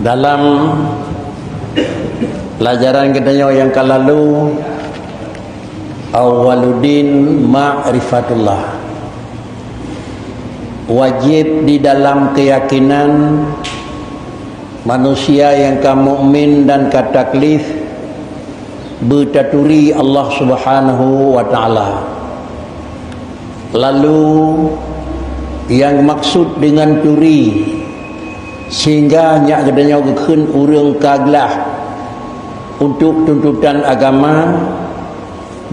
Dalam pelajaran kita yang lalu, awwaluddin ma'rifatullah, wajib di dalam keyakinan manusia yang mukmin dan taklif bertaturi Allah Subhanahu wa taala. Lalu yang maksud dengan turi sehingga nyak kedanya keun urang kaglah untuk tuntutan agama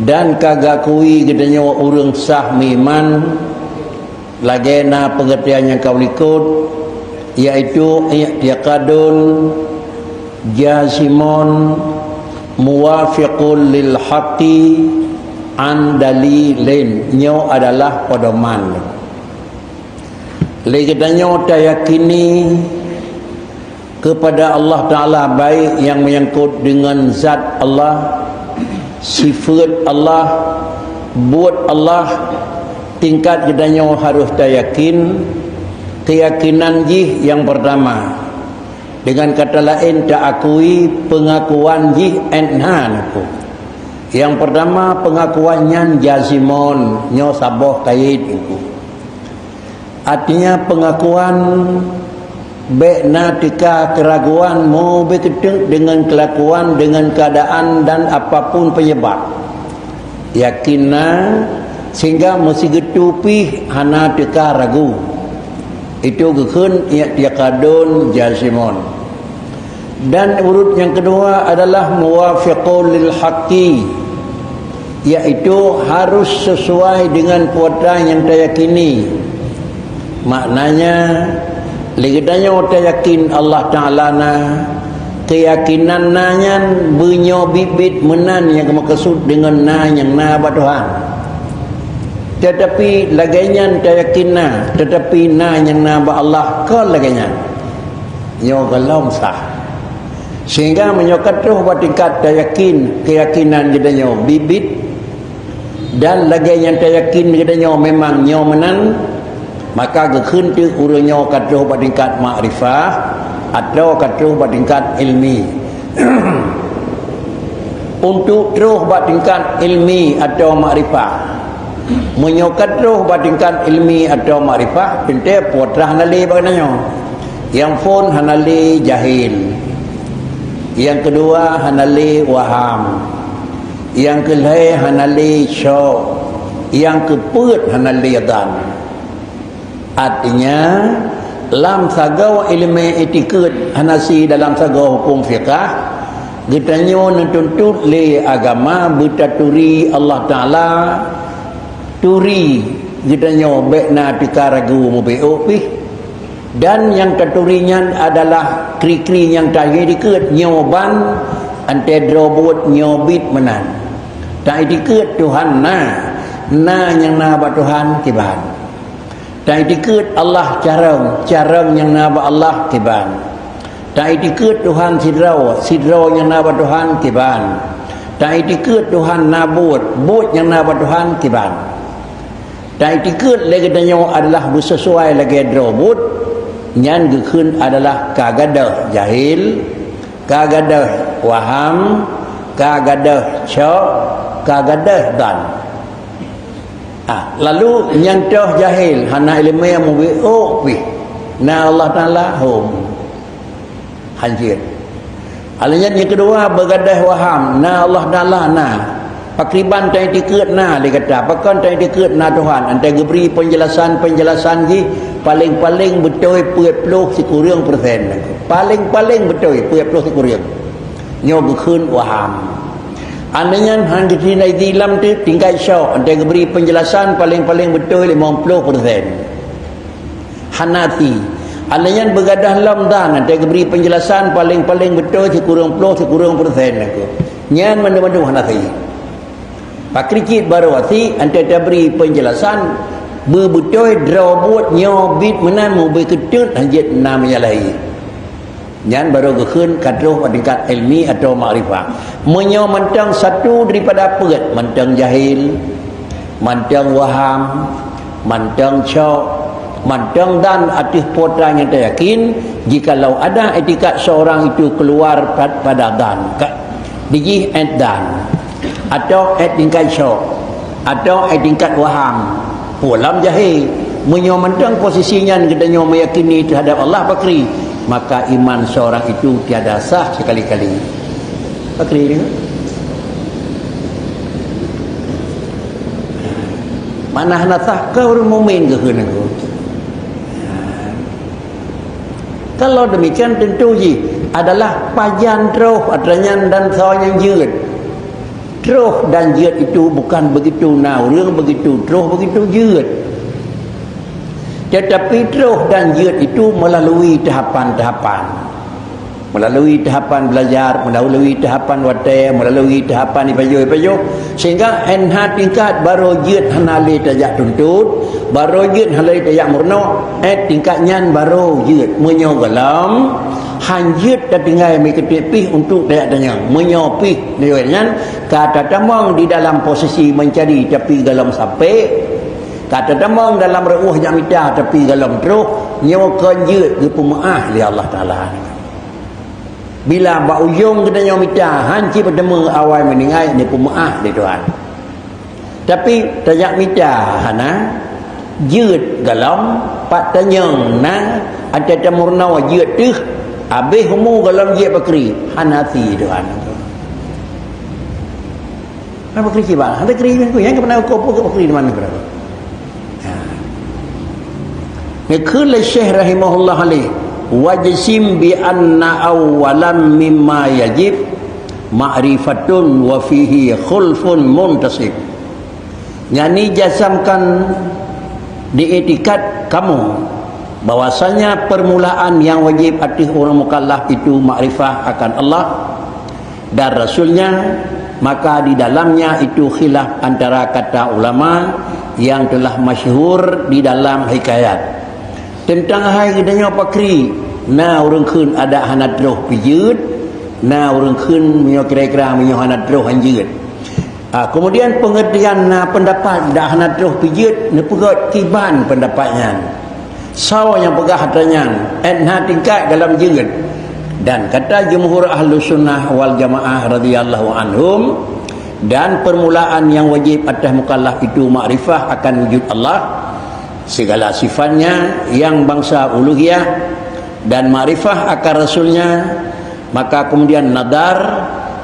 dan kagakui kedanya urang sah miman lagena pengertian yang kau ikut, yaitu i'tiqadun jazimun muwafiqul lil haqqi an dalilin, nyo adalah pedoman legetanya tayakini kepada Allah Ta'ala, baik yang menyangkut dengan zat Allah, sifat Allah, buat Allah, tingkat kedanya harus tayakin. Keyakinan jih yang pertama, dengan kata lain tak akui pengakuan jih enhan aku. Yang pertama pengakuannya jazimon, nyo saboh kait aku. Artinya pengakuan bekna tika keraguan mau berkedeng dengan kelakuan, dengan keadaan dan apapun penyebab. Yakinna sehingga mesti getupi hana tika ragu. Itu gekun i'tiqadun jazimun. Dan urut yang kedua adalah muwafiqul lil haqqi, yaitu harus sesuai dengan kuota yang tayakini. Maknanya legedanya kita yakin Allah Ta'ala na, keyakinan nanya bunyo bibit menan yang maksud dengan na yang na ba Tuhan. Tetapi laganya kita yakin na, tetapi na yang na ba Allah ke laganya nyo galom sah, sehingga menyokat roh tingkat yakin keyakinan gedanya bibit, dan laganya kita yakin gedanya memang nyo menan, maka gekun tu urangnya kadroh tingkat makrifah atau kadroh tingkat ilmi. Untuk terus tingkat ilmi atau makrifah, menyokat roh tingkat ilmi atau makrifah, pintu putra hanali baginanya. Yang pun hanali jahil, yang kedua hanali waham, yang kelai hanali syok, yang keput hanali yadan. Artinya dalam sagau ilmu etikad hanasi, dalam sagau hukum fiqah getanya nuntut le agama bertaturi Allah Ta'ala, turi getanya bekna tika ragu mubeopih, dan yang taturinya adalah kri-kri yang tahi dikut nyoban ante drobot nyobit menan tak dikut Tuhan na yang na ba Tuhan kiban. Tak dikut Allah carang yang naba Allah kiban. Tak dikut Tuhan sidraw yang naba Tuhan kiban. Tak dikut Tuhan nabut yang naba Tuhan kiban. Tak dikut legadanya adalah bersesuai lagi drobut, nyan gekun adalah kagadah jahil, kagadah waham, kagadah syok, kagadah dan. Lalu yang toh jahil hana ilmu yang mubi na Allah Ta'ala hum hanjir. Alanya yang kedua bergadah waham na Allah Ta'ala na pakriban tai dikut na dia kata pakan tai dikut na Tuhan ante geberi penjelasan ji paling-paling betul 20% sekurang persen, paling betul 20% sekurang nyo gekun waham. Andainya hang ditinai dilam tu tinggal syok, anda beri penjelasan paling betul 50%. Hanafi, andainya bergadah lam dan anda beri penjelasan paling betul sekurang persen aku. Nyan mana-mana Hanafi. Pakrikit barwati anda beri penjelasan betul drobot nyobit menan mau berketut hanjit namanya lain. Yang baru gekun kadroh tingkat ilmi atau makrifah. Menyo mentang satu daripada apa? Mentang jahil, mentang waham, mentang syok, Madang dan atis potang yang tak yakin, jikalau ada etikat seorang itu keluar pada dan diji at dan atau at tingkat syok atau at tingkat waham pulam jahil menyomandang posisinya katanya meyakini terhadap Allah pakri, maka iman seorang itu tiada sah sekali-kali. Pakri ni mana nak sah ke orang mukmin ke kena ke? Kalau demikian tentu adalah pajan terus adanya dan soalnya jeut. Terus dan jeut itu bukan begitu naurung begitu terus begitu jeut. Tetapi terus dan jeut itu melalui tahapan-tahapan. Melalui tahapan belajar, melalui tahapan watai, melalui tahapan ipajo sehingga enha tingkat baru jeut hanali tajak tuntut, baru jeut hanali tajak murno, tingkatnya baru jeut menyogalam hanjut dan tinggal miketipih untuk tajak tanya menyopih dengan kata tamang di dalam posisi mencari tapi galam sampai, kata tamang dalam reuh jamita tapi galam terus nyawa kanjut ke pemaah li Allah Taala. Bila ba ujung katanya minta hanci bertemu awal meninggal ni pemaah di Tuhan. Tapi tajak minta hana jeut galam pat tanyang na ada tamurna jeut teh habis humu galam jeut bakri hanati Tuhan. Apa bakri bang? Ada kri ku yang pernah kau ke bakri di mana berapa? Ni kul Syekh rahimahullah alaih wajsim bi anna awalan mimma yajib ma'rifatun wa fihi khulfun muntasib. Yani jasamkan di etikat kamu bahwasanya permulaan yang wajib atas orang mukallaf itu makrifah akan Allah dan Rasulnya, maka di dalamnya itu khilaf antara kata ulama yang telah masyhur di dalam hikayat tentang hai gedanya pakri na urang keun ada hanat roh pijut, na urang keun menyo kira-kira menyo hanat roh hanjeut. Kemudian pengertian na pendapat dah hanat roh pijut ne pegat kiban pendapatnya. Saw yang pegah hatanya enha tingkat dalam jeut. Dan kata jumhur ahlus sunnah wal jamaah radhiyallahu anhum, dan permulaan yang wajib atas mukallaf itu makrifah akan wujud Allah segala sifatnya yang bangsa uluhiyah dan makrifah akan Rasulnya, maka kemudian nadar.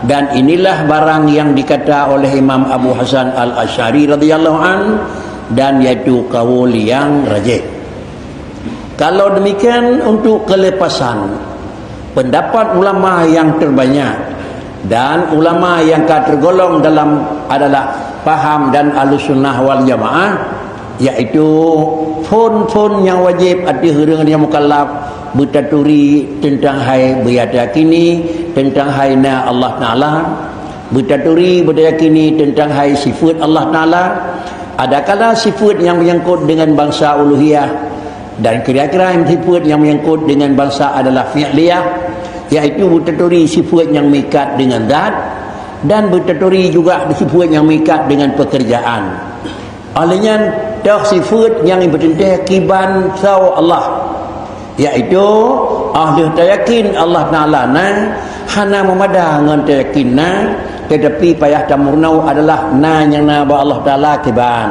Dan inilah barang yang dikata oleh Imam Abu Hasan Al-Asy'ari radhiyallahu an, dan yaitu kaul yang rajih. Kalau demikian untuk kelepasan pendapat ulama yang terbanyak dan ulama yang tergolong dalam adalah faham dan Ahlussunnah wal Jamaah, yaitu fun yang wajib atas orang yang mukallaf bertaturi tentang hai beryakini tentang hai na Allah Taala, bertaturi berdayakini tentang hai sifat Allah Taala. Adakala sifat yang menyangkut dengan bangsa uluhiyah dan kira-kira sifat yang menyangkut dengan bangsa adalah fi'liyah, yaitu bertaturi sifat yang mengikat dengan zat dan bertaturi juga sifat yang mengikat dengan pekerjaan. Olehnya dah sifat yang bertentang kiban saw Allah, iaitu ahli tayakin Allah Ta'ala na hana memada dengan tayakin na, tetapi payah tamurnau adalah na yang na ba Allah Ta'ala kiban.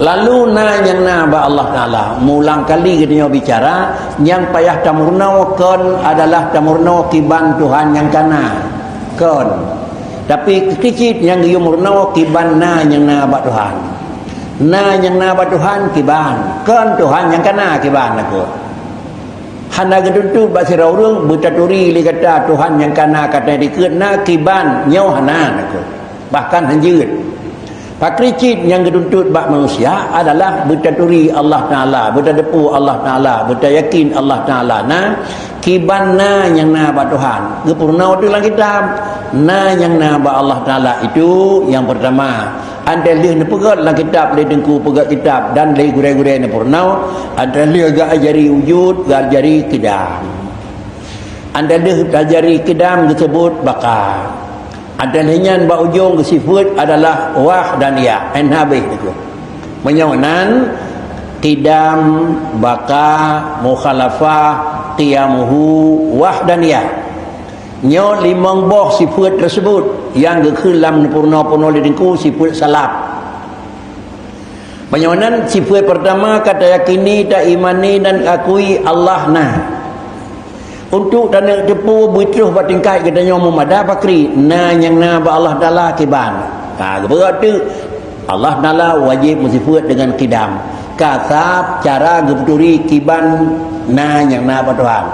Lalu na yang na ba Allah Ta'ala mulang kali kita bicara yang payah tamurnau kan adalah tamurnau kiban Tuhan yang kana kan, tapi kecil yang yumurnau kiban na yang na ba Tuhan. Na yang na ba Tuhan kiban kan Tuhan yang kana kiban aku hana geduntu ba sirau reung bertaturi li kata Tuhan yang kana kata dikeut na kiban nyau hana aku bahkan hanjeut pakricit yang geduntut bak manusia adalah bertaturi Allah Ta'ala, bertadepu Allah Ta'ala, bertayakin Allah Ta'ala na kiban na yang na ba Tuhan gepurnau tu dalam kitab na yang na ba Allah Ta'ala itu yang pertama. Anda lihat ni pegat dalam kitab, lihat dengku pegat kitab dan lihat gurau-gurau ni purnau. Anda lihat agak ajari wujud, agak ajari kedam. Anda lihat ajari kedam disebut bakar. Ada lihat bak ujung ke sifat adalah wah dan ya. Enhabih itu. Menyawanan qidam, baqa, mukhalafah, qiyamuhu, wahdaniyah. Nyo limang boh sifat tersebut yang kekelam purna-purna lidengku sifat salaf. Penyawanan sifat pertama kata yakini, tak imani dan akui Allah nah. Untuk dana tepu berterus batingkai katanya Muhammad Bakri na yang na ba Allah Taala kiban. Berarti Allah Taala wajib bersifat dengan qidam. Kasab cara gebeturi kiban na yang na ba Tuhan.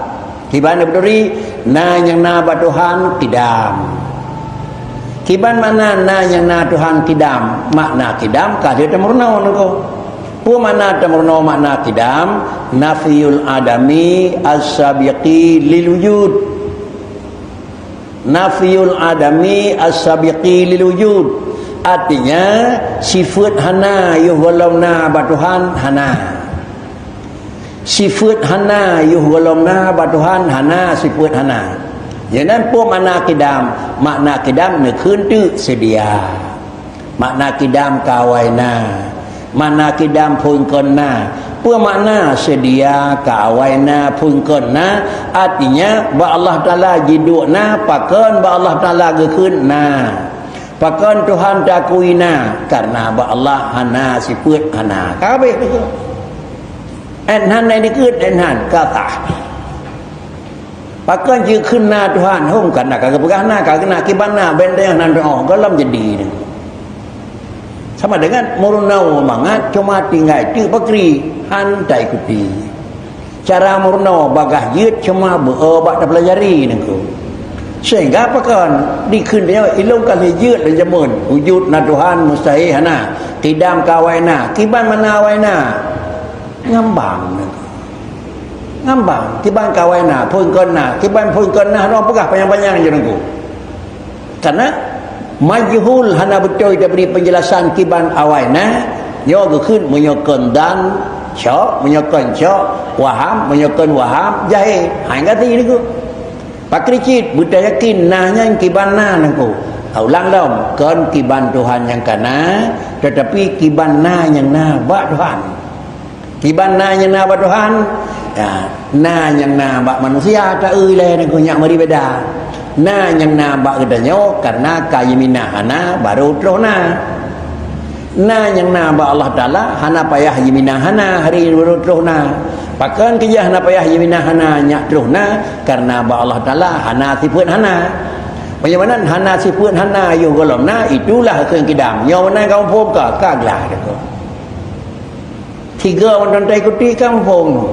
Kiban gebeturi na yang na ba Tuhan qidam. Kiban mana na yang na Tuhan qidam. Makna qidam ka dia temurna nako. Pu mana temurna makna qidam nafiyul adami as-sabiqi lil wujud. Nafiyul adami as-sabiqi lil wujud. Artinya sifat hana yuhwalamna batuhan hana. Sifat hana yuhwalamna batuhan hana sifat hana. Jangan pu makna qidam. Makna qidam ne khun tu sedia. Makna qidam kawaina. Mana kidam pun kena apa makna sedia kawaina pun kena artinya ba Allah Taala jidukna pakon ba Allah Taala gekeunna pakon Tuhan takuina karena ba Allah hana sifat hana kabeh itu enhan ini keut enhan kata pakon je keunna Tuhan hum karena kagak pegahna kagak kibana benteng nan doa galam jadi ni. Sama dengan murnau mangat cuma tinggal itu bakri hantai ikuti. Cara murnau bagah yut cuma beobat pelajari nengku. Sehingga apa kan dikun dia ilmu kali yut dan jamun wujud na Tuhan mustahil hana qidam kawaina kiban mana waina ngambang nengku. Ngambang kiban kawaina pun kena kiban pun kena no pegah panjang-panjang je nengku. Karena majhul hana betul diberi penjelasan kiban awaina yo gekeun menyokeun dan syok menyokeun syok waham menyokeun waham jahil hang kata ini ku pakricit buta yakin nahnya kiban na nangku ulang dong kan kiban Tuhan yang kana tetapi kiban na yang na ba Tuhan kiban na yang na ba Tuhan ya na yang na ba manusia ta euy le nangku nyak mari beda. Na yang na ba kedanyo karena kayimina hana baru trohna. Na yang na ba Allah Taala hana payah yimina hana hari baru trohna. Pakan kejah hana payah yimina hana nyak trohna karena ba Allah Taala hana sifat hana. Bagaimana hana sifat hana yo golomna itulah keun kidam. Yo mana kampung ka kaglah deku. Tiga orang tak ikuti kampung.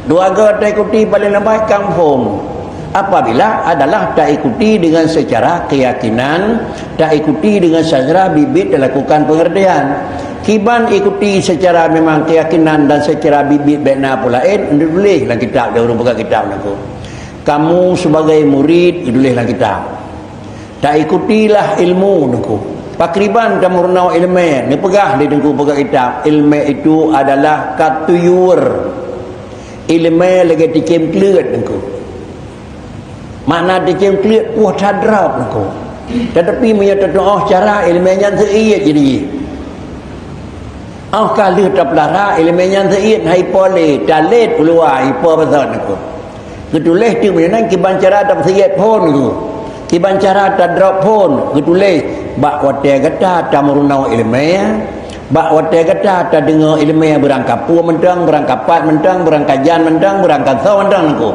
Dua orang tak ikuti paling lambat kampung. Apabila adalah tak ikuti dengan secara keyakinan, tak ikuti dengan secara bibit dilakukan pengertian. Kiban ikuti secara memang keyakinan dan secara bibit bena pulain boleh lah kitab dia orang buka kitab aku. Kamu sebagai murid boleh lah kitab. Tak ikutilah ilmu aku. Pakriban tamurnau ilmu ni pegah di dengku buka kitab. Ilmu itu adalah katuyur. Ilmu lagi dikem kelut aku. Mana dia klik puas hadrap nako. Tetapi menyata doa cara ilmunya seiat jadi. Kali taplara ilmunya seiat hai pole talet keluar ipo pasal nako. Ketuleh tu menan kiban cara tak seiat pun tu. Kiban cara tak drop pun ketuleh bak wate kata tamurunau ilmunya. Bak wate kata tak dengar ilmunya berangkat pu mentang berangkat pat mentang berangkat jan mentang berangkat saw mentang nako.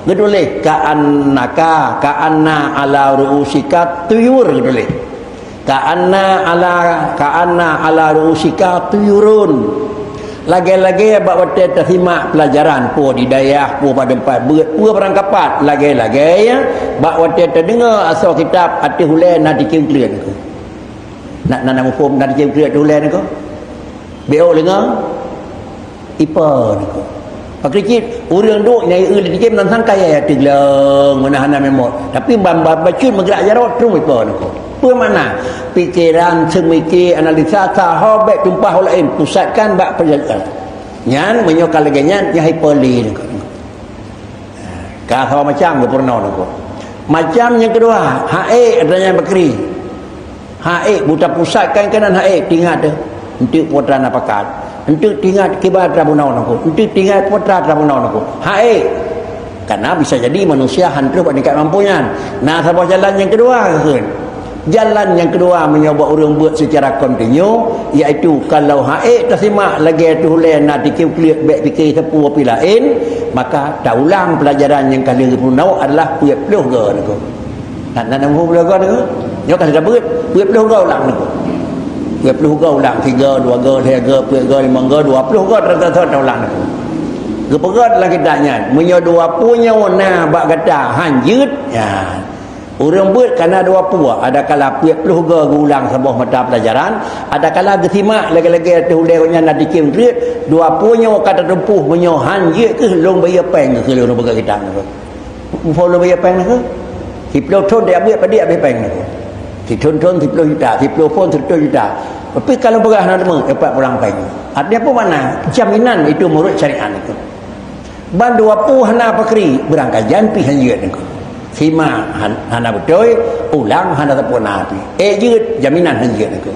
Gedulih ka'annaka ka'anna ala ru'usika tuyur gedulih ka'anna ala ru'usika tuyurun lagi-lagi abak wate tersimak pelajaran pu di dayah pu pada empat pu berangkapat lagi-lagi ya bak wate terdengar asal kitab hati hulai nak dikengklian aku nak mufum nak dikengklian hulai aku beo dengar ipa aku pakricit urang duk nyai di game nan sangkai ya tigleng menahan memot tapi bacun menggerak jarot terus ipo nako apa mana pikiran semiki analisa sahab baik tumpah lain pusatkan bak perjalanan nyan menyokal lagi nyan yang hyperli nako ka macam purna nako macam yang kedua hae adanya bakri hae buta pusatkan kanan hae tinggal tu untuk putra napakat untuk tinggal kibar trabunau aku, untuk tinggal putra trabunau aku. Hai, karena bisa jadi manusia hantu pada tingkat mampunya. Nah, apa jalan yang kedua kan? Jalan yang kedua mencoba orang buat secara kontinu, iaitu kalau hai tersimak lagi tu lain nak dikir baik fikir tepu api lain, maka dah ulang pelajaran yang kali punau adalah punya peluh ke aku. Nak nombor peluh ke aku? Nyo kan dah beut, punya peluh ke ulang aku. Punya peluh ke ulang 3 2 ke 3 ke 4 ke 5 ke 20 ke terus ulang aku. Geperat lah kitanya menyo 20 nya na bak kata hanjut ya. Orang buat kerana 20 ada kala puyak peluh ke ulang sebuah mata pelajaran, ada kala gesimak lagi-lagi tu lewatnya nak dikim rit 20 nya kata tempuh menyo hanjut ke long bayar peng ke long begat kita ke. Follow bayar peng ke. Hiplo thon dia buat pada bayar peng ke. Si thon 10 juta, 10 pun 10 juta. Tapi kalau berah nak dapat pulang peng. Artinya apa makna? Jaminan itu menurut syariat itu. Ban 20 hana pakri berangkat janpi hanjut ke. Sima hana betul, ulang hana terpuna api. Jut jaminan hanjut aku.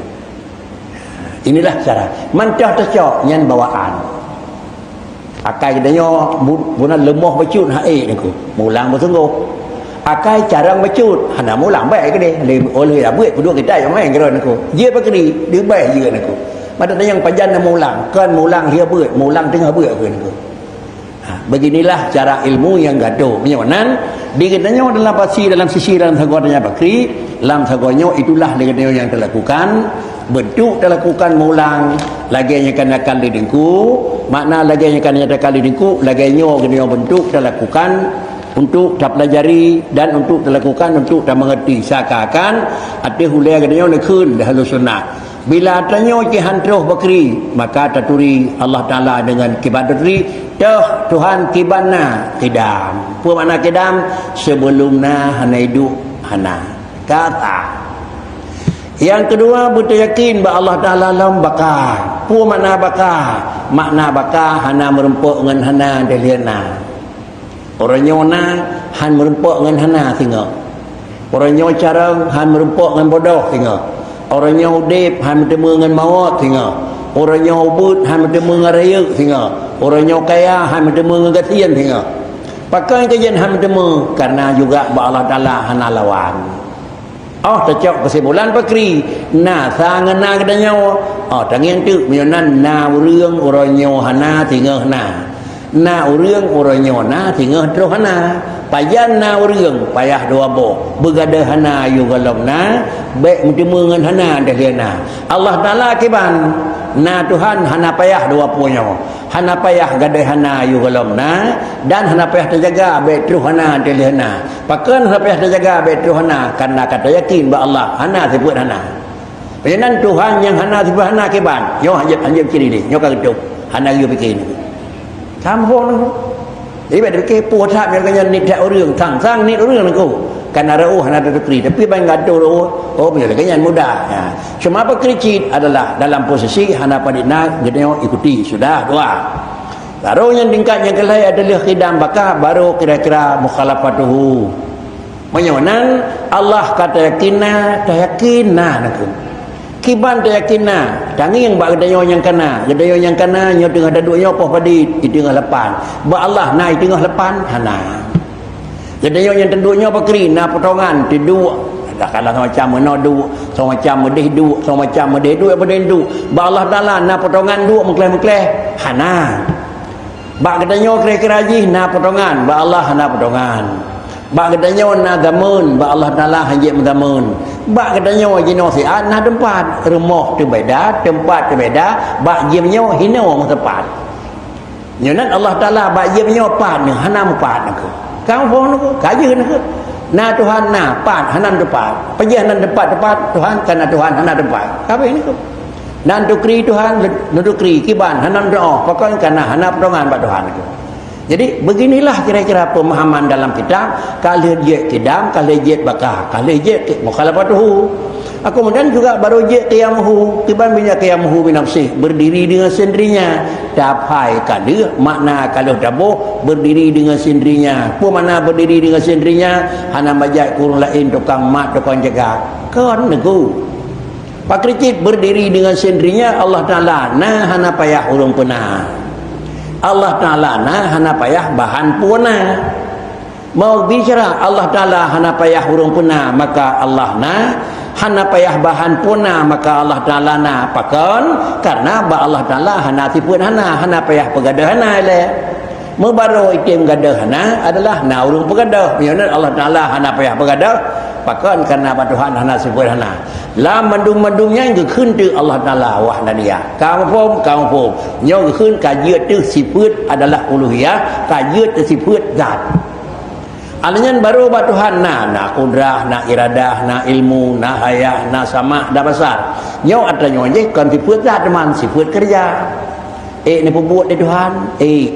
Inilah cara. Mantah tercok nyan bawaan. Akai katanya bukan lemah becut hae aku. Mulang bersungguh. Akai carang becut hana mulang baik ke dia. Oleh dah buat kedua kita yang main keron aku. Dia pakri, dia baik juga aku. Pada yang pajan nak mulang, kan mulang dia buat, mulang tengah buat aku. Beginilah cara ilmu yang gaduh penyonan dikatanya dalam sisi dalam sagonya bakri dalam sagonya itulah dikatanya yang dilakukan bentuk dilakukan mulang lagi yang akan didengku makna lagi yang akan didengku lagi yang bentuk dilakukan untuk dipelajari dan untuk dilakukan untuk mengerti seakan-akan ada hulai katanya nak kun dah halus sunnah. Bila tanya ke hantroh bakri maka taturi Allah Ta'ala dengan kibadri dah Tuhan kibana kidam. Apa makna kidam? Sebelumna hana hidup hana kata. Yang kedua betul yakin bahawa Allah Ta'ala lam bakar. Apa makna bakar? Makna bakar hana merempuk dengan hana deliana. Orangnya na han merempuk dengan hana tengok. Orangnya carang han merempuk dengan bodoh tengok. Orangnya udip han bertemu dengan maut tengok. Orangnya ubud han bertemu dengan raya tengok. Orangnya kaya han bertemu dengan kasihan tengok. Pakai kajian han bertemu karena juga Allah Ta'ala hana lawan. Oh tercok kesimpulan pakri. Nah sangan na katanya. Oh tangian tu meyonan na urang orangnya hana tengok na. Na urang orangnya na tengok terus hana. Payan na urang payah dua boh bergada hana yu galom na baik bertemu dengan hana dahliana. Allah Ta'ala kiban na Tuhan hana payah dua punya hana payah gada hana yu galom na dan hana payah terjaga baik terus hana dahliana. Pakan hana payah terjaga baik terus hana karena kata yakin bahawa Allah hana sebut hana. Penyenan Tuhan yang hana sebut hana kiban yo hanya kiri ni yo kagetuk hana yu fikir ni. Sambung tu. Jadi pada fikir puas tak yang kanya ni tak orang sang ni orang aku. Karena rauh hana ada fikri tapi bang gaduh oh bila kanya mudah. Ya. Cuma apa kericit adalah dalam posisi hana padina gedenya ikuti sudah doa. Baru yang tingkat yang kelai adalah khidam bakar baru kira-kira mukhalafatuhu. Menyonan Allah kata yakinna tak yakinna aku. Kiban tak yakinna tangi yang bak gedayo yang kana nyo tengah daduk nyo poh padi di tengah lepan ba Allah naik tengah lepan hana gedayo yang tenduk nyo pakri na potongan tidu dah kalah macam mana du so macam medih du so macam medih du apa dendu ba Allah Taala na potongan du mengkleh-mengkleh hana ba gedayo kira-kira ji na potongan ba Allah hana potongan ba gedayo na zamun ba Allah Taala hanya zamun. Bak katanya jino si nah tempat rumah tu beda, tempat tu beda, bak jemnya hina orang tempat. Nyonan Allah Taala bak jemnya pat ni hana pat aku. Kau pun aku kaya aku. Nah Tuhan nah pat hanan tempat. Pergi hanan tempat Tuhan karena Tuhan hana tempat. Apa ini tu? Nan tukri Tuhan nudukri kiban hanan doa pokoknya karena hana pertolongan bak Tuhan aku. Jadi beginilah kira-kira pemahaman dalam kitab kali jet kidam kali jet bakah kali jet mukhalafatuhu. Kemudian juga baru jet qiyamuhu kiban binyak qiyamuhu binafsih berdiri dengan sendirinya dapai kali makna kalau dabuh berdiri dengan sendirinya. Apa makna berdiri dengan sendirinya? Hana majak kurang lain tukang mat tukang jaga kan nego. Pak Kricit berdiri dengan sendirinya. Allah Ta'ala nah hana payah urung puna. Allah Ta'ala nah hana payah bahan puna. Mau bicara Allah Ta'ala hana payah urung puna, maka Allah nah hana payah bahan puna, maka Allah Ta'ala nah pakon karena Allah Ta'ala hana tipun hana payah pegadah hana le. Membaro itim gadah hana adalah na urung pegadah. Maksudnya Allah Ta'ala hana payah pegadah pakon karena Tuhan hana sifat hana. La mendung-mendungnya yangขึ้น từ Allah Ta'ala wahdaniyah. Kampung yangขึ้น kajut tu sifat adalah uluhiyah, kajut tu sifat zat. Alanya baru Tuhan na kudrah, na iradah, na ilmu, na hayah, na sama, na basar. Nyo adanya je kan sifat zat teman, sifat kerja. Ni pembuat dia Tuhan.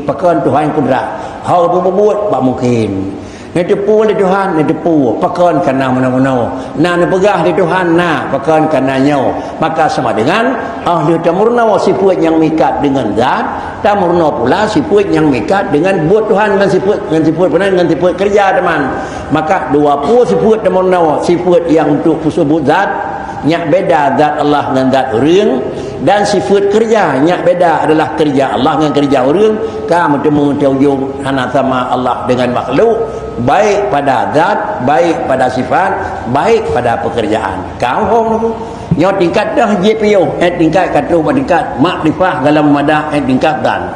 Pakon Tuhan kudrah. Hau pembuat tak mungkin. Ni tepu dia Tuhan, ni tepu. Pakon kana mana-mana. Ni pegah dia Tuhan, pakon kana nyo. Maka sama dengan ahli tamurna sifat yang mikat dengan zat, tamurna pula sifat yang mikat dengan buat Tuhan dengan sifat kerja teman. Maka dua puluh sifat tamurna, sifat yang untuk sebut zat, nyak beda zat Allah dengan zat orang, dan sifat kerja nyak beda adalah kerja Allah dengan kerja orang. Kamu temu teujung hana sama Allah dengan makhluk, baik pada zat, baik pada sifat, baik pada pekerjaan. Kamu tu nyo tingkat dah JPO, tingkat katu tingkat makrifah dalam madah tingkat dan.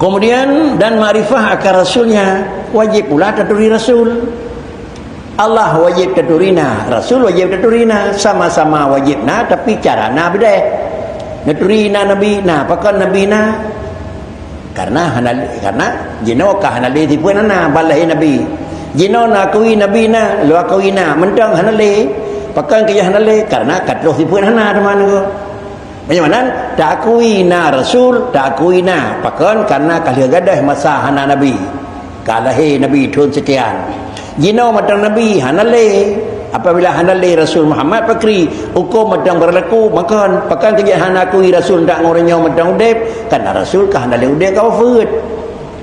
Kemudian dan makrifah akan rasulnya wajib pula taturi rasul. Allah wajib taturina, Rasul wajib taturina, sama-sama wajibna tapi carana beda. Taturina nabi pakon nabi karena jino ka hanali tipun balai nabi. Jino na kui nabi lu kui mentang hanali pakon ke hanali karena katloh tipun teman ko. Bagaimana? Tak kui Rasul, tak kui pakon karena kali gadah masa hana nabi. Kalahi nabi tun sekian. Jino matang Nabi hanale, apabila hanale Rasul Muhammad pakri hukum matang berlaku makan pakan kerja hanakui Rasul tak ngorenya matang udep karena Rasul ka hanale udep kau fut.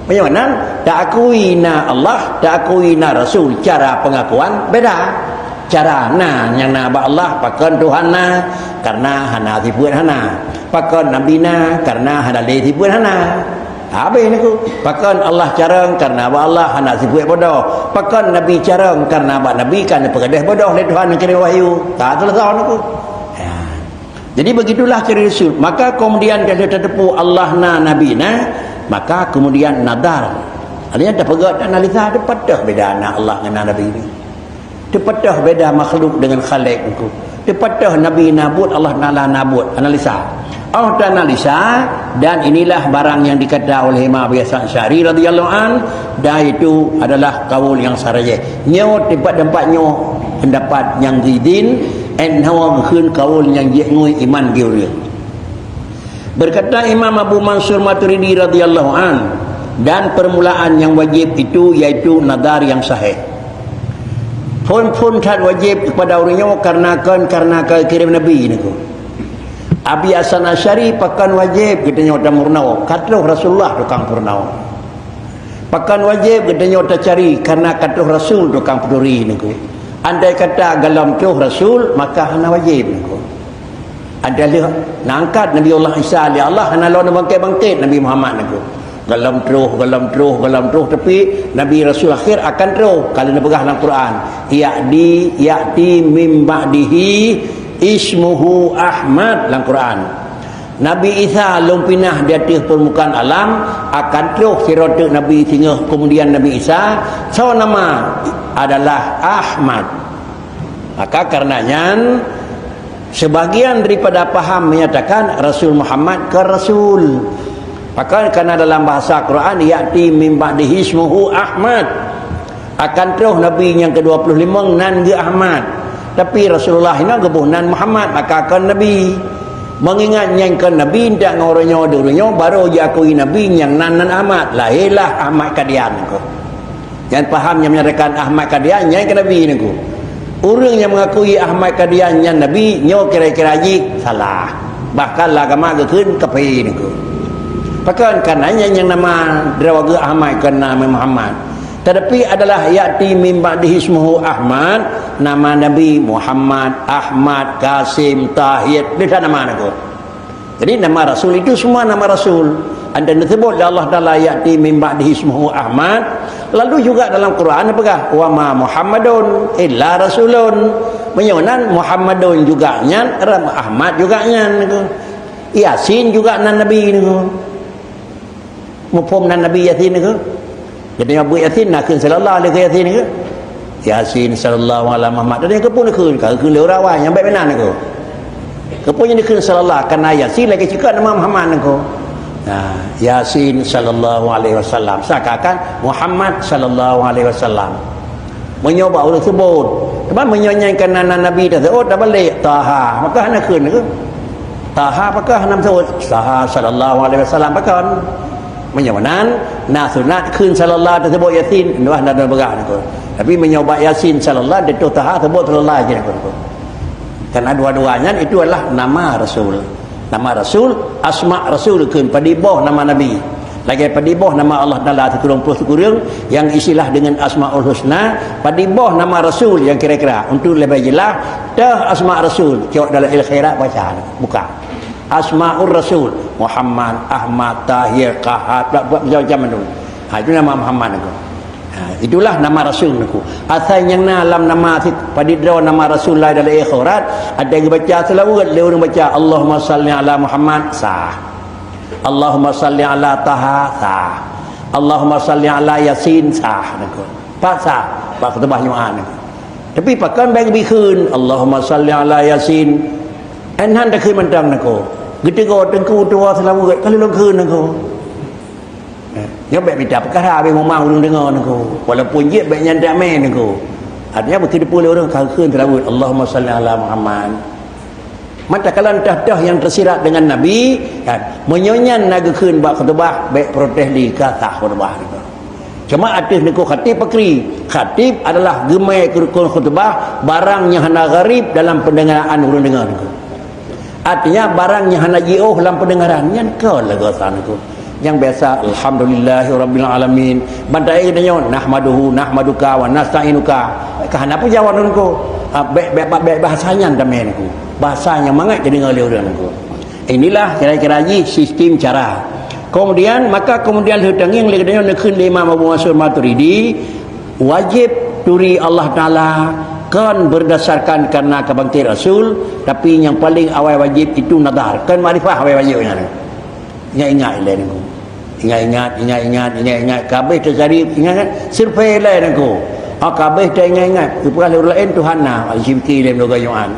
Bagaimana? Tak akui Allah, tak akui Rasul, cara pengakuan beda. Cara yang ba Allah pakan Tuhan karena hana tipun hana, pakan Nabi karena hanale tipun hana. Habis ni ku pakan Allah carang karena Allah hana sifat bodoh, pakan Nabi carang karena Nabi kan pegadah bodoh oleh Tuhan kirim wahyu. Tak selesai ni ku. Jadi begitulah ciri Rasul. Maka kemudian kalau terdepu Allah Nabi maka kemudian nadar. Artinya dah pegat analisa dapat dah beda anak Allah dengan Nabi ni. Dapat dah beda makhluk dengan khalik ni ku. Dapat dah Nabi nabut, Allah Taala nabut. Analisa. Allah analisa, dan inilah barang yang dikata oleh Imam Abu Hasan Asy'ari radhiyallahu an, dan itu adalah kaul yang sarajih. Nyo tempat nyo pendapat yang zidin en hawa khun kaul yang ngui iman geurieu. Berkata Imam Abu Mansur Maturidi radhiyallahu an, dan permulaan yang wajib itu yaitu nadar yang sahih. Pun tak wajib kepada orangnya karena kirim Nabi ni ku. Abi Hasan Asy'ari pakan wajib katanya ta murnau, katuh Rasulullah tukang purnau. Pakan wajib katanya ta cari karena katuh Rasul tukang peduri niku. Andai kata galam tuh Rasul maka hana wajib niku. Adalah nangkat Nabi Allah Isa ali Allah hana lawan bangkit Nabi Muhammad niku. Galam terus tapi Nabi Rasul akhir akan terus kalau nak pegang dalam Quran ya'ti mim ba'dihi ismuhu Ahmad dalam Quran. Nabi Isa lumpinah di atas permukaan alam akan terus siratu Nabi sehingga kemudian Nabi Isa so nama adalah Ahmad. Maka karenanya sebagian daripada paham menyatakan Rasul Muhammad ke Rasul. Maka karena dalam bahasa Quran ya'ti min ba'dihi ismuhu Ahmad akan terus Nabi yang ke-25 nan ge Ahmad. Tapi Rasulullah ini gebunan Muhammad maka akan Nabi mengingat yang ke Nabi tidak ngorenya dulunya baru diakui Nabi yang nan Ahmad lahirlah Ahmad Kadian ko. Yang paham yang menyatakan Ahmad Kadian yang ke Nabi ni ko. Orang yang mengakui Ahmad Kadian yang Nabi nyo kira-kira ji salah. Bahkan agama ke keun kepi ni ko. Bahkan kananya yang nama drawaga Ahmad kan nama Muhammad. Tetapi adalah ya'ti min ba'dihi ismuhu Ahmad, nama Nabi Muhammad, Ahmad, Qasim, Tahir, dia tak nama aku. Jadi nama Rasul itu semua nama Rasul. Anda disebut Allah Ta'ala ya'ti min ba'dihi ismuhu Ahmad. Lalu juga dalam Quran apakah? Wa ma Muhammadun illa rasulun. Menyonan Muhammadun juga nyan, Ahmad juga nyan. Yasin juga nan Nabi ni. Mufhum nan Nabi Yasin ni. Jadi Abu Yasin nak sallallahu alaihi Yasin ke? Yasin sallallahu alaihi Muhammad. Tadi ke pun ke leurawai yang baik benar ke? Ke pun yang ke sallallahu karena Yasin lagi cakap nama Muhammad ke. Nah, Yasin sallallahu alaihi wasallam. Seakan Muhammad sallallahu alaihi wasallam. Menyoba orang sebut. Teman menyonyankan nama Nabi dah sebut dah balik Taha. Maka nak ke? Taha apakah nama sebut? Taha sallallahu alaihi wasallam apakah? Menyobanan nah sunat kun sallallahu tersebut Yasin dah ada berak aku. Tapi menyoba Yasin sallallahu dia Taha tersebut sallallahu aja aku. Karena dua-duanya itu adalah nama Rasul. Nama Rasul, asma Rasul kun padibah nama Nabi. Lagi padibah nama Allah Taala sekurang-kurang yang isilah dengan Asmaul Husna, padibah nama Rasul yang kira-kira untuk lebih jelas dah asma Rasul. Tengok dalam al-khairat baca buka. Asmaul Rasul Muhammad, Ahmad, Tahir, Qahat, macam-macam tu. Itu nama Muhammad aku. Itulah nama Rasul aku. Asal yang dalam nama padidra nama Rasul lain dalam akhirat ada yang baca selawat, dia orang baca Allahumma salli ala Muhammad sah. Allahumma salli ala Taha sah. Allahumma salli ala Yasin sah aku. Pak sah, pak ketebah nyuan aku. Tapi pakan bagi bikin Allahumma salli ala Yasin. Enhan dah keun mentang aku. Getegor tengku tua selawat kali long keun aku. Ya baik bidah perkara baik memang orang dengar aku. Walaupun dia baik nyandak main aku. Artinya begitu pula orang keun selawat Allahumma salli ala Muhammad. Mata kalan dah yang tersirat dengan Nabi kan menyonyan naga keun bak khutbah baik protes di kata khutbah itu. Cuma atas niku khatib pakri. Khatib adalah gemai kurkun khutbah barang yang hana gharib dalam pendengaran orang dengar niku. Artinya barang yang hana ji'uh dalam pendengaran yang kau lagasan aku. Yang biasa alhamdulillahirabbil alamin. Bandai katanya nahmaduhu nahmaduka wa nasta'inuka. Kahana pun jawab aku. Baik bahasanya damen aku. Bahasanya mangat jadi ngalih orang aku. Inilah kira-kira sistem cara. Kemudian hutang yang katanya nekun Imam Abu Mansur Maturidi wajib turi Allah Taala kan berdasarkan karena kebangkit Rasul, tapi yang paling awal wajib itu nadar. Kan makrifah awal wajibnya. Ingat-ingat lain aku. Ingat-ingat. Kabeh terjadi ingat survei lain aku. Kabeh tak ingat-ingat. Perkara lain Tuhan nak sifti lain dogayoan.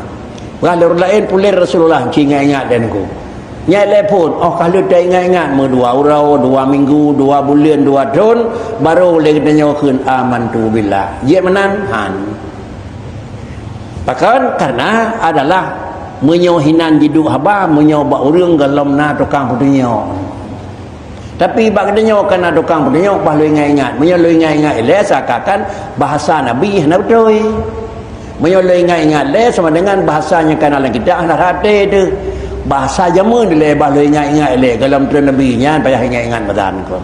Perkara lain pulir Rasulullah ingat-ingat lain aku. Nyai pun, kalau tak ingat-ingat, 2 urau, 2 minggu, 2 bulan, 2 tahun, baru boleh kita nyawakan amantu billah. Dia menahan. Bahkan karena adalah menyohinan hidup haba, menyobak orang dalam na tukang putunya. Tapi bak katanya kena tukang putunya, bahalu ingat-ingat. Menyalu ingat-ingat, seakan bahasa Nabi, nak betul. Menyalu ingat-ingat, sama dengan bahasanya kena kita, anak hati itu. Bahasa jamu dia bahalu ingat-ingat dalam tuan Nabi nya payah ingat-ingat badan ko.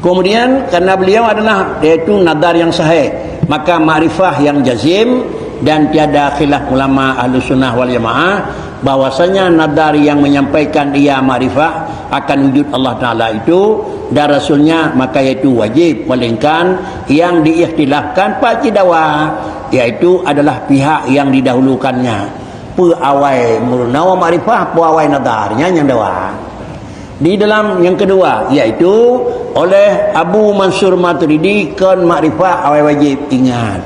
Kemudian karena beliau adalah iaitu nadar yang sahih, maka makrifah yang jazim dan tiada khilaf ulama Ahlussunnah wal Jamaah bahwasanya nadar yang menyampaikan ia makrifah akan wujud Allah Taala itu dan Rasulnya maka itu wajib, melainkan yang diikhtilafkan pak cidawa iaitu adalah pihak yang didahulukannya. Awal nawa makrifah awal nadarnya yang dua. Di dalam yang kedua iaitu oleh Abu Mansur Maturidi kan makrifah awal wajib ingat.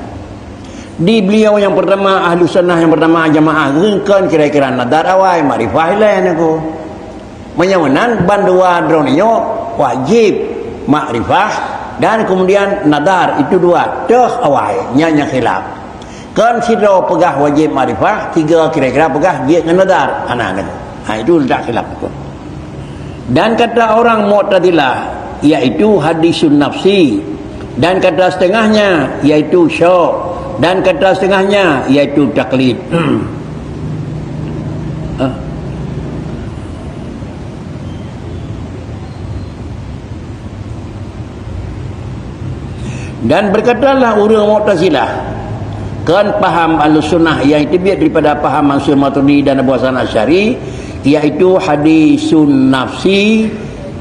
Di beliau yang pertama Ahlussunnah yang pertama Jamaah kan kira-kira nadar awal makrifah lain aku. Menyawanan bandua dronyo wajib makrifah dan kemudian nadar itu dua dah awalnya yang khilaf. Kan sidra pegah wajib makrifah, 3 kira-kira pegah dia dengan nadar anak-anak. Itu tak khilaf itu. Dan kata orang Mu'tazilah iaitu hadisun nafsi, dan kata setengahnya iaitu syok, dan kata setengahnya iaitu taklid. Dan berkatalah orang Mu'tazilah, kan faham Ahlussunnah yang terbiat daripada faham Mansur Maturidi dan Abu Hasan Asy'ari, iaitu hadisun nafsi.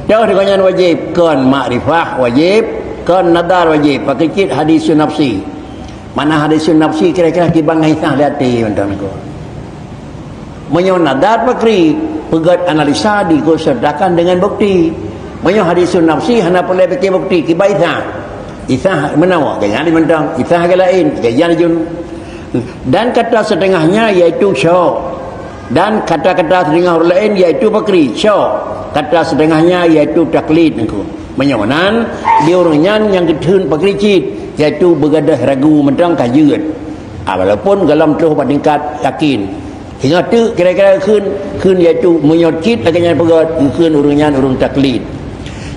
Tahu dengan wajib, kan makrifah wajib, kan nadar wajib. Pakai kit hadisun nafsi. Mana hadisun nafsi kira-kira kibang hisah hati macam tu. Menyo nadar pakri pegat analisa disertakan dengan bukti. Menyo hadisun nafsi hana boleh pakai bukti kibaitha. Isah menawa jangan mentang isah ke lain kajian jun. Dan kata setengahnya iaitu syok, dan kata-kata setengah orang lain iaitu pakri syok, kata setengahnya iaitu taklid niku menyonan dia orangnya yang ketun pakri cit iaitu begadah ragu mentang kajut walaupun dalam tu tingkat yakin hingga tu kira-kira kun iaitu menyocit agaknya pegat kun orangnya orang taklid.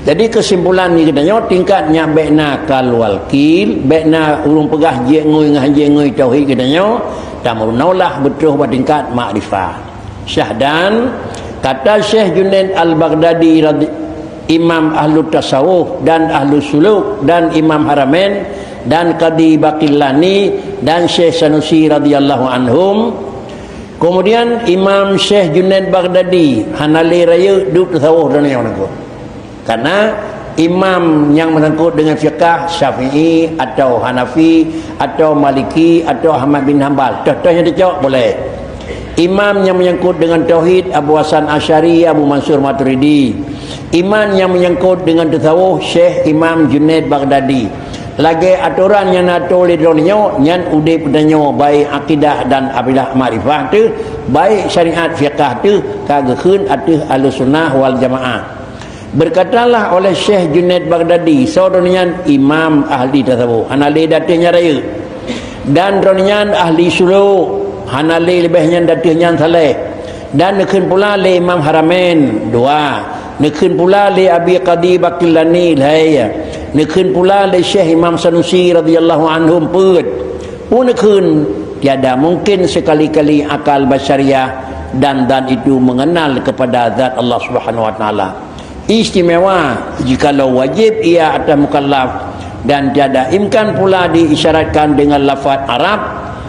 Jadi kesimpulan ni katanya tingkatnya baikna kalwal kil, baikna urung pegah jengui ngah jengui tauhid katanya tamurunaulah betul pada tingkat makrifah. Syahdan kata Syekh Junaid Al-Baghdadi Imam Ahlu Tasawuf dan Ahlu Suluk dan Imam Haramain dan Qadi Baqillani dan Syekh Sanusi radhiyallahu anhum. Kemudian Imam Syekh Junaid Baghdadi Hanali raya duk tasawuf dan yang nak. Karena imam yang menyangkut dengan fiqah Syafi'i atau Hanafi atau Maliki atau Ahmad bin Hanbal, contohnya dicok boleh. Imam yang menyangkut dengan tauhid Abu Hasan Asy'ari, Abu Mansur Maturidi. Imam yang menyangkut dengan tasawuf Syekh Imam Junaid Baghdadi. Lagi aturan yang nak tulis dunia yang udah pedanya baik akidah dan abilah makrifah tu, baik syariat fiqah tu kagakun atuh Ahlussunnah wal Jamaah. Berkatalah oleh Syekh Junaid Baghdadi, saudaranya imam ahli tasawuf Hanali datanya raya, dan ronian ahli suluk Hanali lebihnya datanya saleh, dan nekun pula le Imam Haramain dua, nekun pula le Abi Qadi Baqillani laya, nekun pula le Syekh Imam Sanusi radhiyallahu anhum put pun nekun. Tiada mungkin sekali-kali akal basyariah dan itu mengenal kepada zat Allah Subhanahu wa taala. Istimewa jikalau wajib ia atas mukallaf, dan tiada imkan pula diisyaratkan dengan lafaz Arab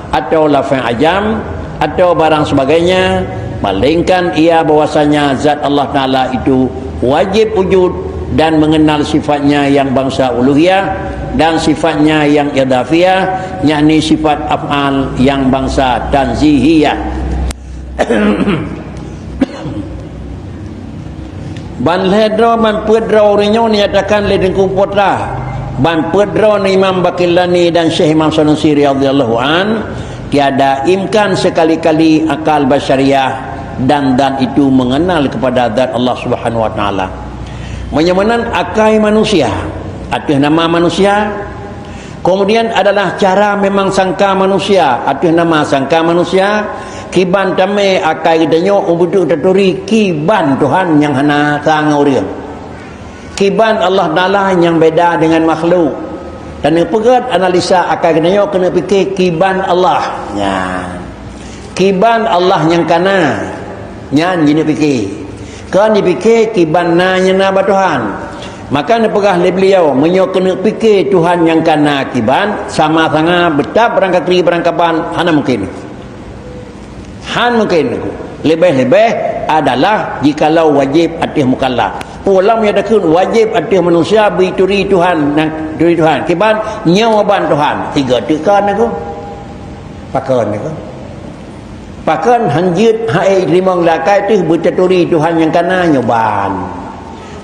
atau lafaz ajam atau barang sebagainya, melainkan ia bahwasanya zat Allah Ta'ala itu wajib wujud dan mengenal sifatnya yang bangsa uluhiyah dan sifatnya yang idafiyah, yakni sifat af'al yang bangsa tanzihiyah. Ban ledro man pedro rinyo nyatakan le dengku potra ban pedro ni Imam Baqillani dan Syekh Imam Sanusi radhiyallahu an, tiada imkan sekali-kali akal basyariah dan itu mengenal kepada zat Allah Subhanahu wa taala. Menyamanan akai manusia atas nama manusia, kemudian adalah cara memang sangka manusia atas nama sangka manusia. Kiban tame akai katanya umbudu taturi kiban Tuhan yang hana sang orang. Kiban Allah Taala yang beda dengan makhluk. Dan pegat analisa akai katanya kena fikir kiban Allah. Ya. Kiban Allah yang kana. Nyan jadi fikir. Kan dipikir kiban na nyana ba Tuhan. Maka nepegah le beliau menyo kena fikir Tuhan yang kana kiban sama sanga betap berangkat berangkapan hana mungkin. Han mungkin lebih-lebih adalah jikalau wajib atas mukallaf. Ulama yang dakun wajib atas manusia bituri Tuhan dan duri Tuhan. Kiban nyawa ban Tuhan. Tiga tekan aku. Pakan aku. Pakan hanjut hai limang lakai tu bertaturi Tuhan yang kana nyoban.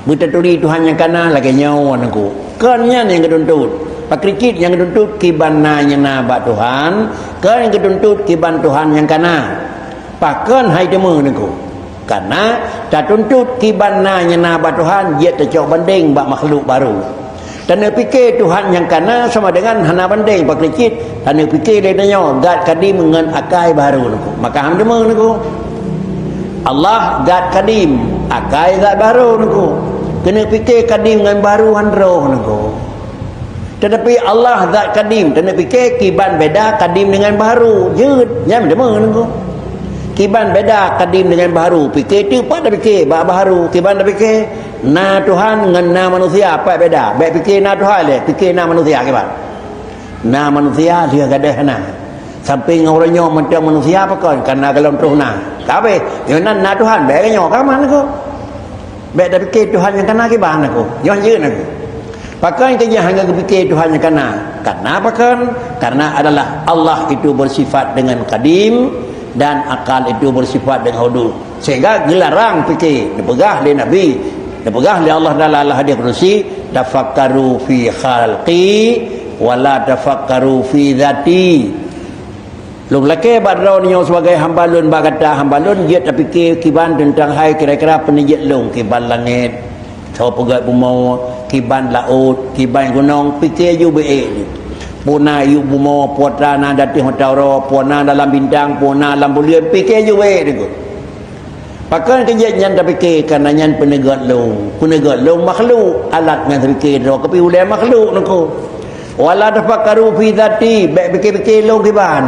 Bertaturi Tuhan yang kana lagi nyawa aku. Kannya yang keduntut. Pakrikit yang keduntut kiban na nyana ba Tuhan. Kan yang keduntut kiban Tuhan yang kana. Pakan hai demu niku. Karena tak tuntut kiban na nyana ba Tuhan dia tercok banding ba makhluk baru. Dan fikir Tuhan yang kana sama dengan hana banding pakrikit. Dan fikir dia nyo gat kadim dengan akai baru niku. Maka ham demu niku. Allah gat kadim, akai gat baru niku. Kena fikir kadim dengan baru handroh niku. Tetapi Allah zat kadim, kena fikir kiban beda kadim dengan baru. Jud, nyam demu niku. Kiban beda kadim dengan baru. Fikir tu apa dah fikir baru. Kiban dah fikir na Tuhan dengan na manusia apa beda? Baik fikir na Tuhan le, fikir na manusia ke bang? Na manusia dia gadah na. Sampai ngorangnya macam manusia apa kan? Karena kalau terus na. Tapi yo na Tuhan baik nyo ka mana ko? Baik dah fikir Tuhan yang kena ke bang aku. Yo jeun aku. Pakai kerja hanya fikir Tuhan yang kena. Karena apa kan? Karena adalah Allah itu bersifat dengan kadim dan akal itu bersifat dengan hudud. Sehingga dilarang fikir. Dipegah oleh Nabi. Dipegah oleh Allah Ta'ala Allah hadis kursi. Tafakkaru fi khalqi wala tafakkaru fi dhati. Lung laki badrau ni sebagai hamba lun kata hamba lun dia tak fikir kiban tentang hai kira-kira penijit lung kiban langit. Sau pegat bumau, kiban laut, kiban gunung, fikir you baik ni. Puna you bumau, putra na datih hotaro, puna dalam bintang, puna dalam bulan, fikir you baik ni. Pakai kerja yang tak fikir kerana yang penegat long makhluk alat yang fikir ro kepi ulai makhluk nako. Wala tafakkaru fi dhati, baik fikir long kiban.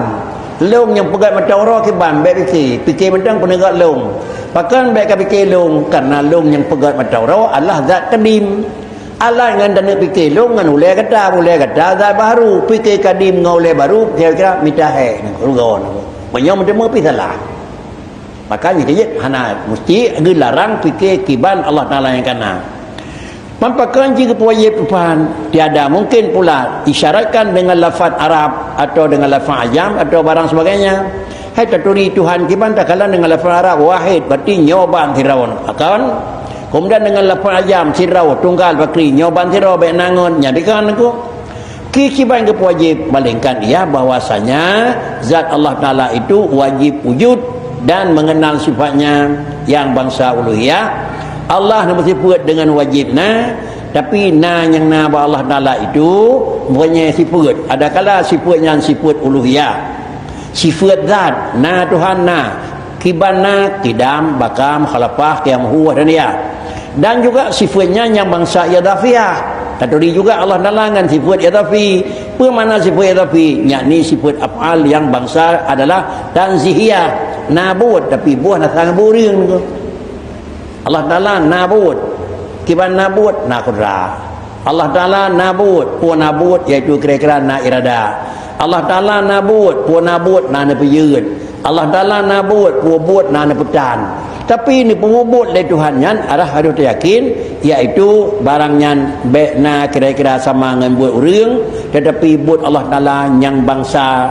Long yang pegat mata ro kiban, baik fikir mentang penegat long. Pakai baik fikir long karena long yang pegat mata ro Allah zat kadim. Allah dengan dana fikir long dengan ulai kata zat baru, fikir kadim dengan ulai baru kira-kira mitahe nako rugon. Banyak macam apa salah. Makanya dia hana mesti dilarang fikir kiban Allah Taala yang kana. Mampakan jika wajib tuhan tiada mungkin pula isyaratkan dengan lafaz Arab atau dengan lafaz ajam atau barang sebagainya. Hai taturi Tuhan kiban tak kalah dengan lafaz Arab wahid berarti nyoban tirawan akan. Kemudian dengan lafaz ajam sirau tunggal bakri nyoban sirau baik nangon nyadikan aku. Kiban ke wajib balingkan ia bahwasanya zat Allah Taala itu wajib wujud dan mengenal sifatnya yang bangsa uluhiyah. Allah nak bersifat dengan wajibna, tapi na yang na Allah Taala itu punya sifat. Adakala sifatnya sifat uluhiyah, sifat zat na Tuhan na kibana kidam bakam khalafah qiyamhu dan dia, dan juga sifatnya yang bangsa idhafiyah. Tadi juga Allah Taala dengan sifat idhafi. Apa makna sifat idhafi? Yakni sifat af'al yang bangsa adalah tanzihiyah, nabut tapi buah nak sang buring tu. Allah Taala nabut. Kiban nabut na qudra. Allah Taala nabut, puan nabut iaitu kira-kira na irada. Allah Taala nabut, puan nabut na nepeyut. Allah Taala nabut, puan buat na nepetan. Tapi ini pengubut dari Tuhan yang arah harus yakin iaitu barangnya na kira-kira sama dengan buat orang, tetapi buat Allah Taala yang bangsa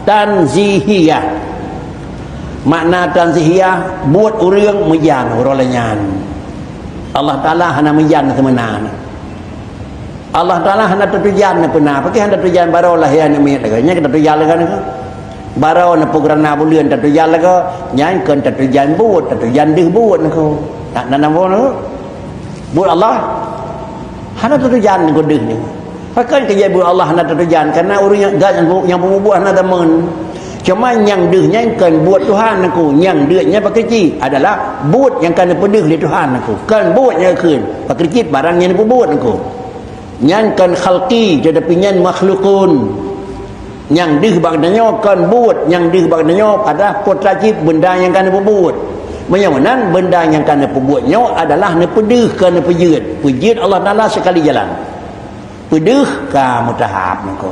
tanzihiyah. Makna tanzihiyah buat orang mejan orang lain. Allah Taala hana mejan semenan. Allah Taala hana tujuan pernah. Pakai hana tujuan baru lah yang ni nya kita tujuan lagi kan. Baru na programa bulan tujuan lagi nyan kan tujuan buat tujuan deh buat ko. Tak nama no. Buat Allah hana tujuan ko deh ni. Pakai kerja buat Allah hana tujuan karena orang yang buat hana teman. Cuma yang dehnya kan buat Tuhan aku, yang dehnya pakai cik adalah buat yang kan pedih di Tuhan aku. Kan buatnya kan pakai cik barang yang buat aku. Yang kan khalqi tetapi yang makhlukun. Yang deh bagdanya kan buat, yang deh bagdanya adalah putra cik benda yang kan buat. Menyawanan benda yang kan buatnya adalah ne pedih kan pejut. Pejut Allah Taala sekali jalan. Pedih ka mutahab nako.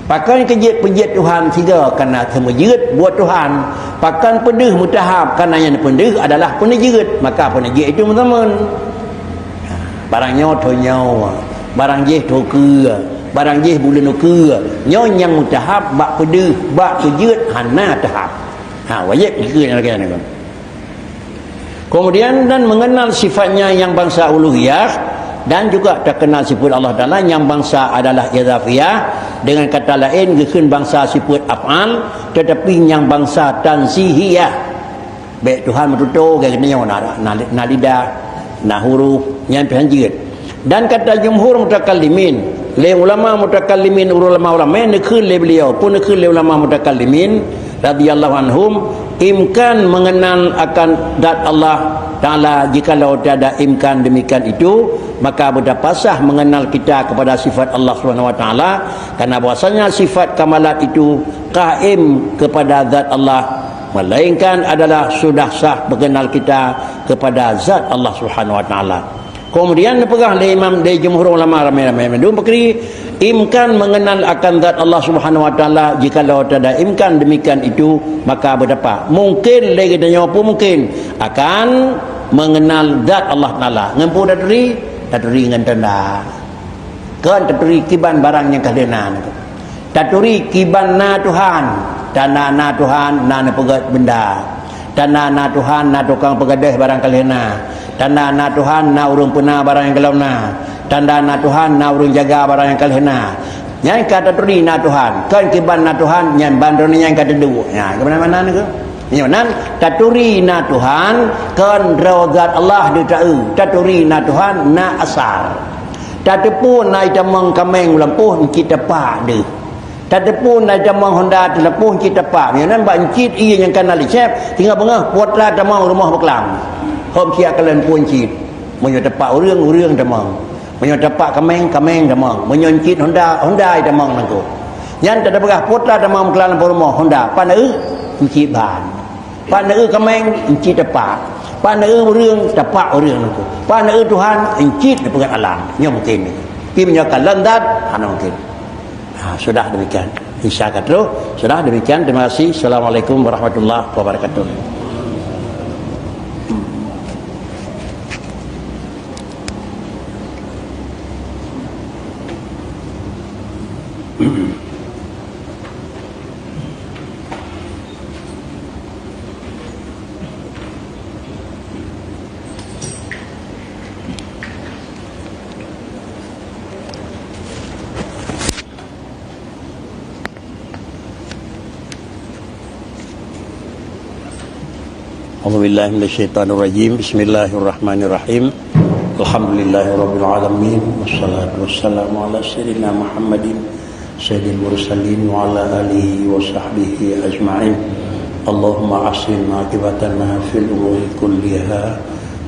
Pakai kejit-pejit Tuhan tiga kerana temujud buat Tuhan. Pakai pedih mutahab kerana yang pedih adalah penejut. Maka penejut itu teman-teman. Barangnya nyawa, barang jeh toke, barang jeh bulan ke. Nyawa yang mutahab bak pedih, bak pejut hana tahap. Wajib itu yang lagi kan. Kemudian dan mengenal sifatnya yang bangsa uluhiyah. Dan juga terkenal sifat Allah Ta'ala yang bangsa adalah idhafiyah. Dengan kata lain gekun bangsa sifat af'al, tetapi yang bangsa tanzihiyah. Baik Tuhan menutup katanya na lidah, na huruf yang terhanjit. Dan kata jumhur mutakallimin, le ulama mutakallimin ulama nekun le beliau pun nekun le ulama mutakallimin radhiyallahu anhum imkan mengenal akan zat Allah Ta'ala. Jikalau tiada imkan demikian itu, maka berdapasah mengenal kita kepada sifat Allah Subhanahu Wa Ta'ala, karena bahwasanya sifat kamalat itu qaim kepada zat Allah, melainkan adalah sudah sah mengenal kita kepada zat Allah Subhanahu Wa Ta'ala. Kemudian pegang dari imam dari jumhur ulama ramai-ramai. Dua perkara imkan mengenal akan zat Allah Subhanahu wa taala, jika Allah ada imkan demikian itu maka berdapat. Mungkin lagi tanya apa mungkin akan mengenal zat Allah taala. Ngampu daturi dengan tanda. Kan daturi kiban barang yang kadena. Daturi kiban na Tuhan, dana na Tuhan na pegat benda. Dana na Tuhan na tukang pegadeh barang kalena. Tanda na Tuhan na urung puna barang yang kalau na. Tanda na Tuhan na urung jaga barang yang kalau na. Yang kata turi na Tuhan, kan kiban na Tuhan yang bandron yang kata dua. Ya, ke mana-mana ni ke? Yang nan taturi na Tuhan kan rawat Allah di tahu. Taturi na Tuhan na asar. Tatepun na jamang kameng lampuh kita pa de. Tatepun na jamang Honda telepon kita pa. Yang nan bancit ia yang kanal chef tinggal bengah putra jamang rumah beklam. Hôm kia kalian pun cit, menyotapak urang damang, menyotapak kameng damang, menyoncit Honda damang nangko. Yang tak ada berah putra damang kelan rumah Honda, panau cit ban, panau kameng cit tapak, panau urang tapak urang nangko, panau Tuhan cit pegang alam, nyo mungkin. Pi menyokan landat, hana mungkin. Sudah demikian. Isya katro, sudah demikian. Terima kasih. Assalamualaikum warahmatullahi wabarakatuh. A'udzubillahi minasyaitonirrajim. Bismillahirrahmanirrahim. Alhamdulillahirabbil alamin wassalatu wassalamu ala sayyidina Muhammadin sayyidil mursalin wa ala alihi wa sahbihi ajma'in. Allahumma ahsin aqibatana fil umuri kulliha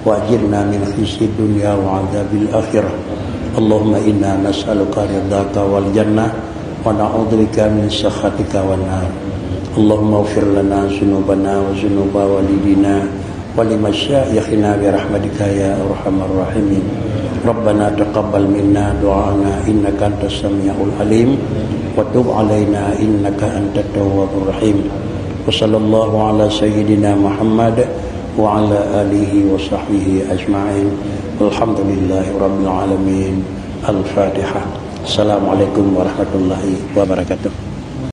wa ajirna min khizyid dunya wa adzabil akhirah. Allahumma inna nas'aluka ridhaka wal jannah wa na'udzubika min sakhatika wan nar. Allahumma ighfir lana dzunubana wa dzunuba walidina wa limasyayikhina bi rahmatika ya arhamar rahimin. Rabbana taqabbal minna du'ana innaka antas samiul alim wa tub alaina innaka antat tawwabur rahim. Wa sallallahu ala sayyidina Muhammad wa ala alihi wa sahbihi ajma'in. Alhamdulillahi rabbil alamin. Al-Fatihah. Assalamualaikum warahmatullahi wabarakatuh.